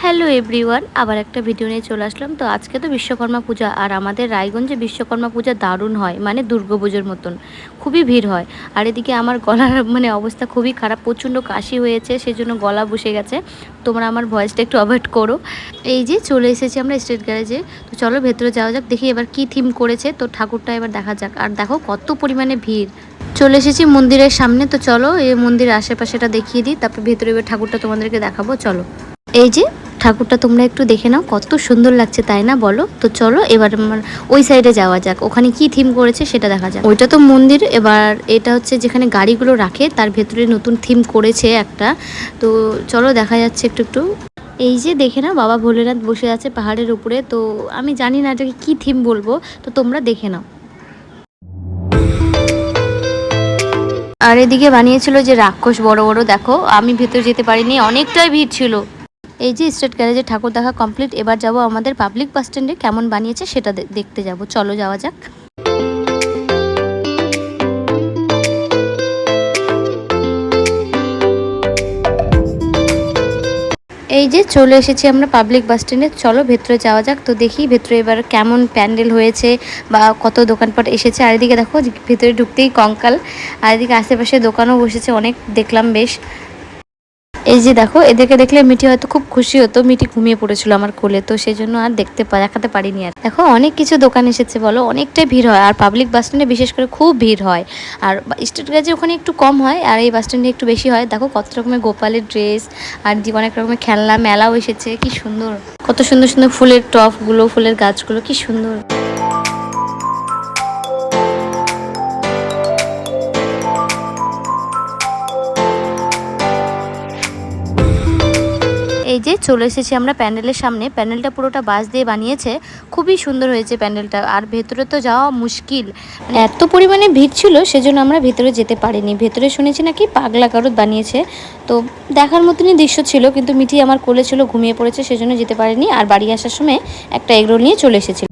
Hello everyone, আবার একটা video নিয়ে চলে আসলাম। তো আজকে তো বিশ্বকর্মা পূজা, আর আমাদের রায়গঞ্জে বিশ্বকর্মা পূজা দারুণ হয়, মানে দুর্গাপুজোর মতন খুবই ভিড় হয়। আর এদিকে আমার গলার অবস্থা খুবই খারাপ, প্রচণ্ড কাশি হয়েছে, সেজন্য গলা বসে গেছে। তোমরা আমার ভয়েসটা একটু অ্যাভয়েড করো। এই যে চলে এসেছি আমরা স্টেট গ্যারেজে। তো চলো ভেতরে যাওয়া যাক, দেখি এবার কি থিম করেছে। তো ঠাকুরটা এবার দেখা যাক। আর দেখো কত পরিমাণে ভিড়। চলে এসেছি মন্দিরের সামনে। তো চলো এই মন্দিরের আশেপাশেটা দেখিয়ে দিই, তারপর ভেতরে এবার ঠাকুরটা তোমাদেরকে দেখাবো। চলো এই যে ঠাকুরটা তোমরা একটু দেখে নাও, কত সুন্দর লাগছে তাই না বলো? তো চলো এবার আমার ওই সাইডে যাওয়া যাক, ওখানে কি থিম করেছে সেটা দেখা যাক। ওইটা তো মন্দির, এবার এটা হচ্ছে যেখানে গাড়িগুলো রাখে তার ভেতরে নতুন থিম করেছে একটা। তো চলো দেখা যাচ্ছে একটু একটু। এই যে দেখে নাও, বাবা ভোলেনাথ বসে আছে পাহাড়ের উপরে। তো আমি জানি না এটাকে কি থিম বলবো, তো তোমরা দেখে নাও। আর এদিকে বানিয়েছিল যে রাক্ষস বড় বড়, দেখো আমি ভেতরে যেতে পারিনি, অনেকটাই ভিড় ছিল। এই যে স্টেট গ্যারেজে ঠাকুর দেখা কমপ্লিট, এবার যাব আমাদের পাবলিক বাস স্ট্যান্ডে কেমন বানিয়েছে সেটা দেখতে যাব। চলো যাওয়া যাক। এই যে চলে এসেছি আমরা পাবলিক বাস স্ট্যান্ডে, চলো ভেতরে যাওয়া যাক। তো দেখি ভেতরে এবার কেমন প্যান্ডেল হয়েছে বা কত দোকানপাট এসেছে। আর এদিকে দেখো ভেতরে ঢুকতেই কঙ্কাল, আর এদিকে আশেপাশে দোকানও বসেছে অনেক, দেখলাম বেশ। এই যে দেখো এদেরকে দেখলে মিঠি হয়তো খুব খুশি হতো, মিঠি ঘুমিয়ে পড়েছিল আমার কোলে, তো সেই জন্য আর দেখাতে পারিনি। আর দেখো অনেক কিছু দোকান এসেছে বলো, অনেকটাই ভিড় হয়। আর পাবলিক বাস স্ট্যান্ডে বিশেষ করে খুব ভিড় হয়, আর স্টেট গ্যারেজে ওখানে একটু কম হয়, আর এই বাস স্ট্যান্ডে একটু বেশি হয়। দেখো কত রকমের গোপালের ড্রেস, আর অনেক রকমের খেলনা মেলাও এসেছে, কি সুন্দর, কত সুন্দর সুন্দর ফুলের টপগুলো, ফুলের গাছগুলো কি সুন্দর। এই যে চলে এসেছি আমরা প্যান্ডেলের সামনে। প্যান্ডেলটা পুরোটা বাঁশ দিয়ে বানিয়েছে, খুবই সুন্দর হয়েছে প্যান্ডেলটা। আর ভেতরে তো যাওয়া মুশকিল, এত পরিমাণে ভিড় ছিল, সেজন্য আমরা ভেতরে যেতে পারিনি। ভেতরে শুনেছি নাকি পাগলা গারদ বানিয়েছে, তো দেখার মতনই দৃশ্য ছিল, কিন্তু মিঠি আমার কোলে ছিল, ঘুমিয়ে পড়েছে, সেজন্য যেতে পারিনি। আর বাড়ি আসার সময় একটা এগরোল নিয়ে চলে এসেছিল।